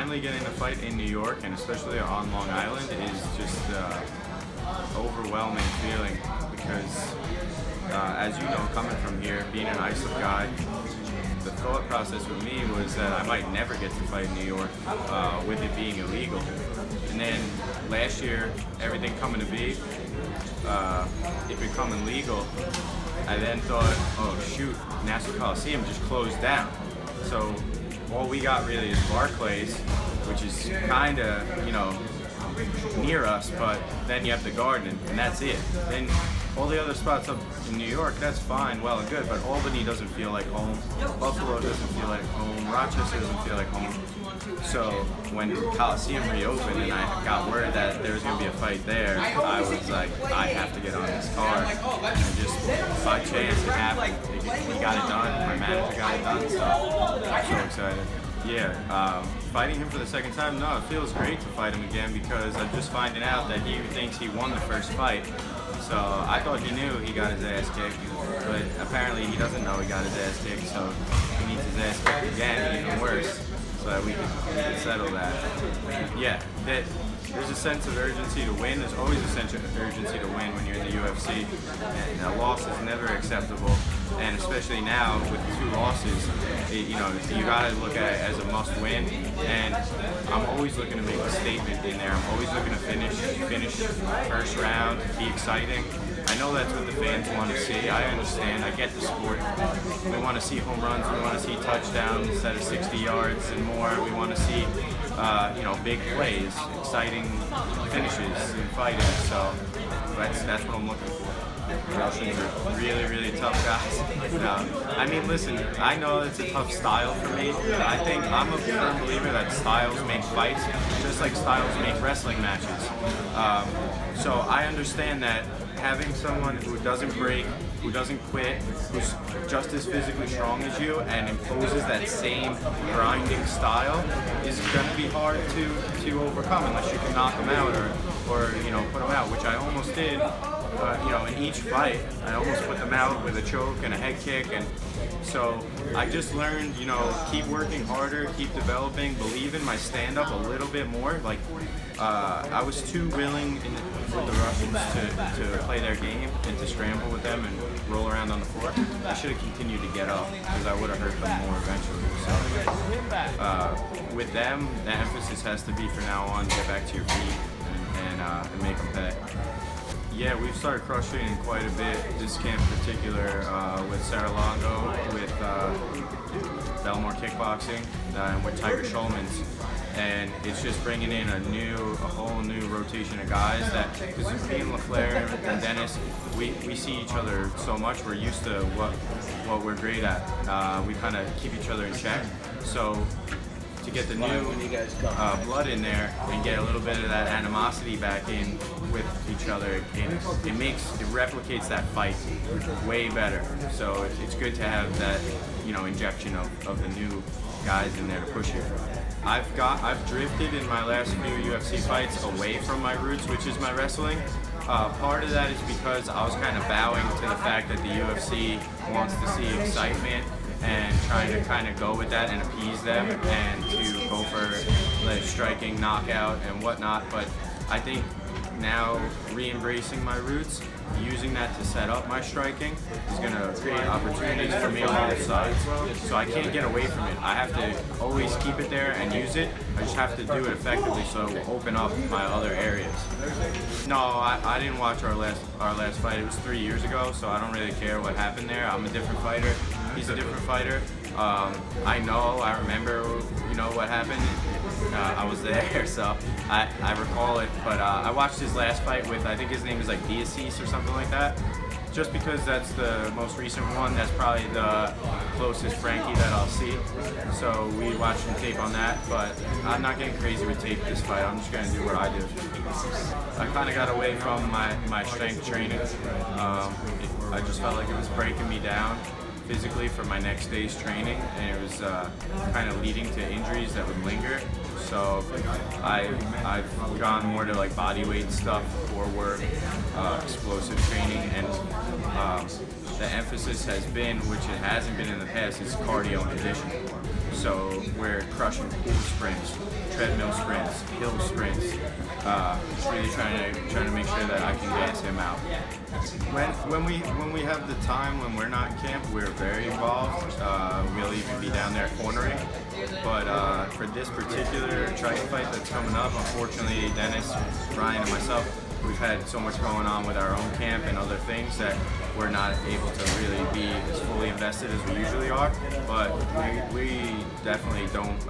finally getting a fight in New York, and especially on Long Island, is just overwhelming feeling because, as you know, coming from here, being an ISIL guy, the thought process with me was that I might never get to fight in New York with it being illegal. And then last year, everything coming to be, it becoming legal, I then thought, oh shoot, Nassau Coliseum just closed down. So all we got really is Barclays, which is kind of, you know, near us, but then you have the Garden, and that's it. Then all the other spots up in New York, that's fine, well and good, but Albany doesn't feel like home, Buffalo doesn't feel like home, Rochester doesn't feel like home. So when Coliseum reopened and I got word that there was going to be a fight there, I was like, I have to get on this card. And just by chance it happened. We got it done, my manager got it done, so I'm so excited. Yeah, fighting him for the second time, no, it feels great to fight him again because I'm just finding out that he thinks he won the first fight. So I thought he knew he got his ass kicked, but apparently he doesn't know he got his ass kicked, so he needs his ass kicked again, even worse, so that we can settle that. Yeah, there's a sense of urgency to win. There's always a sense of urgency to win when you're in the UFC, and a loss is never acceptable. And especially now with 2 losses, you know, you gotta look at it as a must-win. And I'm always looking to make a statement in there. I'm always looking to finish first round, be exciting. I know that's what the fans want to see. I understand. I get the sport. We want to see home runs. We want to see touchdowns instead of 60 yards and more. We want to see, you know, big plays, exciting finishes in fighting. So that's what I'm looking for. Russians are really, really tough guys. I mean, listen, I know it's a tough style for me, but I think I'm a firm believer that styles make fights, just like styles make wrestling matches. So I understand that having someone who doesn't break, who doesn't quit, who's just as physically strong as you and imposes that same grinding style is going to be hard to overcome unless you can knock them out or you know, put them out, which I almost did. You know, in each fight, I almost put them out with a choke and a head kick, and so I just learned, you know, keep working harder, keep developing, believe in my stand-up a little bit more. Like, I was too willing with the Russians to play their game and to scramble with them and roll around on the floor. I should have continued to get up because I would have hurt them more eventually. So with them, the emphasis has to be from now on, get back to your feet and make them pay. Yeah, we've started crushing quite a bit this camp in particular with Sarah Longo, with Belmore Kickboxing, and with Tiger Schulman's. And it's just bringing in a whole new rotation of guys that, because me and LaFleur and Dennis, we see each other so much, we're used to what we're great at. We kind of keep each other in check. So to get the new blood in there and get a little bit of that animosity back in with each other, it replicates that fight way better. So it's good to have that, you know, injection of the new guys in there to push you. I've drifted in my last few UFC fights away from my roots, which is my wrestling. Part of that is because I was kind of bowing to the fact that the UFC wants to see excitement and trying to kind of go with that and appease them and to go for like striking, knockout, and whatnot. But I think now re-embracing my roots, using that to set up my striking, is going to create opportunities for me on both sides. So I can't get away from it. I have to always keep it there and use it. I just have to do it effectively so it will open up my other areas. No, I didn't watch our last fight. It was 3 years ago, so I don't really care what happened there. I'm a different fighter. He's a different fighter. I remember, you know, what happened. I was there, so I recall it. But I watched his last fight with, I think his name is like Diasis or something like that. Just because that's the most recent one, that's probably the closest Frankie that I'll see. So we watched some tape on that, but I'm not getting crazy with tape this fight. I'm just going to do what I do. I kind of got away from my strength training. I just felt like it was breaking me down physically for my next day's training, and it was kind of leading to injuries that would linger. So I've gone more to like body weight stuff, core work, explosive training, and the emphasis has been, which it hasn't been in the past, is cardio and conditioning. So we're crushing pool sprints, treadmill sprints, hill sprints. Just really trying to make sure that I can gas him out. When we have the time, when we're not in camp, we're very involved. We'll even be down there cornering. But for this particular trike fight that's coming up, unfortunately, Dennis, Ryan, and myself, we've had so much going on with our own camp and other things that we're not able to really be as fully invested as we usually are. But we definitely don't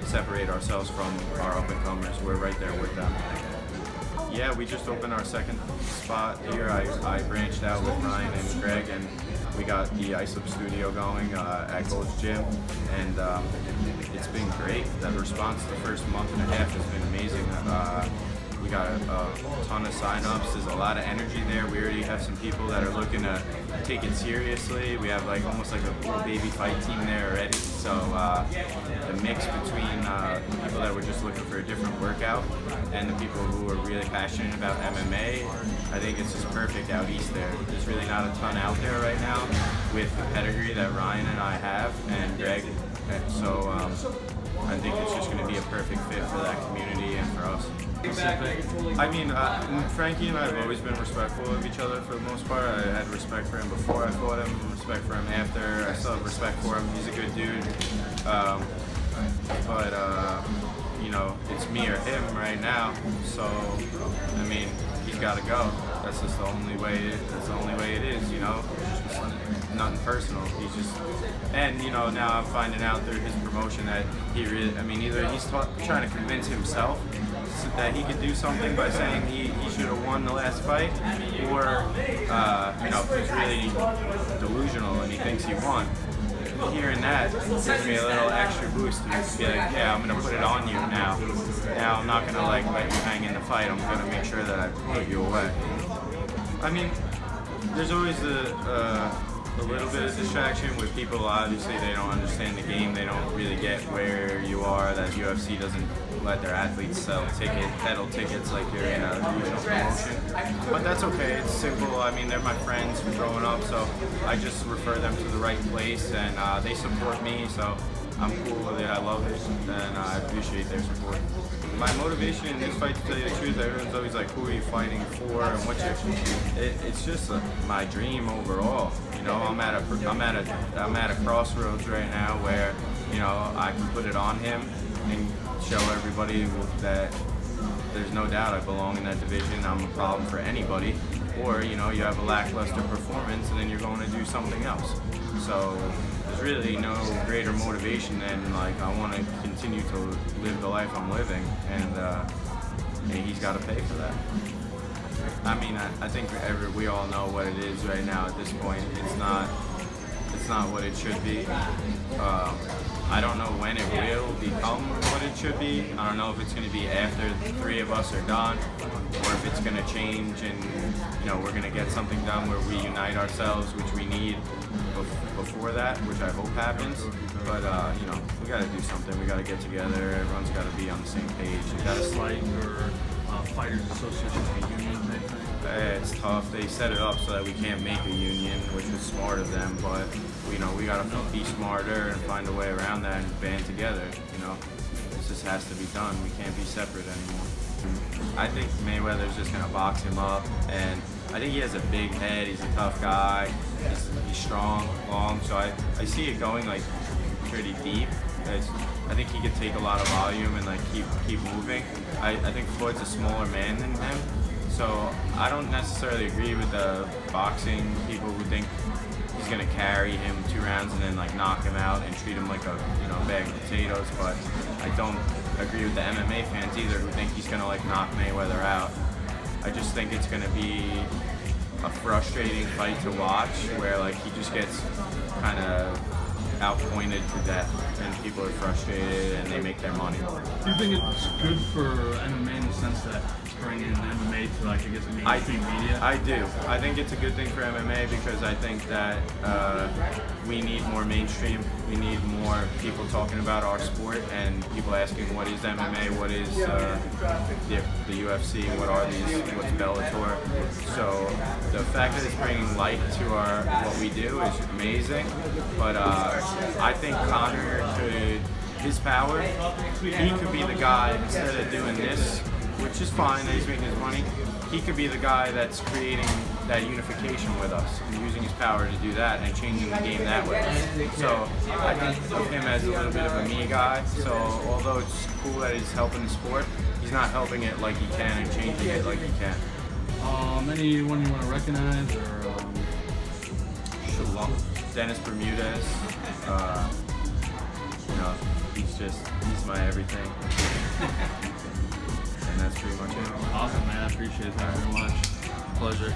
separate ourselves from our up-and-comers. We're right there with them. Yeah, we just opened our second spot here. I branched out with Ryan and Greg, and we got the ISOP studio going at Gold's Gym, and it's been great. The response the first month and a half has been amazing. We got a ton of sign-ups. There's a lot of energy there. We already have some people that are looking to take it seriously. We have like almost like a full baby fight team there already. So the mix between the people that were just looking for a different workout and the people who are really passionate about MMA, I think it's just perfect out east there. There's really not a ton out there right now with the pedigree that Ryan and I have and Greg. So I think it's just going to be a perfect fit for that community and for us. I mean, Frankie and I have always been respectful of each other for the most part. I had respect for him before I fought him, respect for him after. I still have respect for him. He's a good dude. You know, it's me or him right now. So, I mean, he's got to go. That's just the only way. That's the only way it is. You know, it's nothing personal. He's just, and you know, now I'm finding out through his promotion that he really. I mean, either he's trying to convince himself that he could do something by saying he should have won the last fight, or you know, he's really delusional and he thinks he won. Hearing that gives me a little extra boost to be like, yeah, I'm gonna put it on you now. Now I'm not gonna like let you hang in the fight. I'm gonna make sure that I put you away. I mean, there's always a little bit of distraction with people. Obviously, they don't understand the game. They don't really get where you are. That UFC doesn't let their athletes sell pedal tickets like you're in a regional promotion. But that's okay. It's simple. I mean, they're my friends from growing up, so I just refer them to the right place, and they support me. So I'm cool with it. I love it, and I appreciate their support. My motivation in this fight, to tell you the truth, everyone's always like, "Who are you fighting for?" and what's your? It's just my dream overall. You know, I'm at a crossroads right now where, you know, I can put it on him and show everybody that there's no doubt I belong in that division. I'm a problem for anybody. Or, you know, you have a lackluster performance and then you're going to do something else. So there's really no greater motivation than, like, I want to continue to live the life I'm living, and he's got to pay for that. I mean, I think we all know what it is right now at this point. It's not what it should be. I don't know when it will become what it should be. I don't know if it's going to be after the three of us are done, or if it's going to change and, you know, we're going to get something done where we unite ourselves, which we need before that, which I hope happens. But, you know, we got to do something. We got to get together. Everyone's got to be on the same page. We got to slide your Fighters Association a union type thing? It's tough. They set it up so that we can't make a union, which was smart of them, but, you know, we gotta be smarter and find a way around that and band together. You know, this just has to be done. We can't be separate anymore. I think Mayweather's just gonna box him up, and I think he has a big head. He's a tough guy. He's strong, long, so I see it going like pretty deep. I think he could take a lot of volume and like keep moving. I think Floyd's a smaller man than him, so I don't necessarily agree with the boxing people who think he's gonna carry him 2 rounds and then like knock him out and treat him like a, you know, bag of potatoes. But I don't agree with the MMA fans either who think he's gonna like knock Mayweather out. I just think it's gonna be a frustrating fight to watch where like he just gets kind of outpointed to death and people are frustrated and they make their money. Do you think it's good for MMA in the sense that bringing MMA to, like, I guess, mainstream media? I do. I think it's a good thing for MMA because I think that we need more mainstream. We need more people talking about our sport and people asking what is MMA, what is the UFC, what's Bellator. So the fact that it's bringing light to what we do is amazing. But I think Conor could. His power, he could be the guy, instead of doing this, which is fine that he's making his money, he could be the guy that's creating that unification with us and using his power to do that and changing the game that way. So I think of him as a little bit of a me guy. So although it's cool that he's helping the sport, he's not helping it like he can and changing it like he can. Anyone you want to recognize or? Dennis Bermudez. You know, he's my everything. And that's pretty much it. Awesome, man. I appreciate it very much. Pleasure.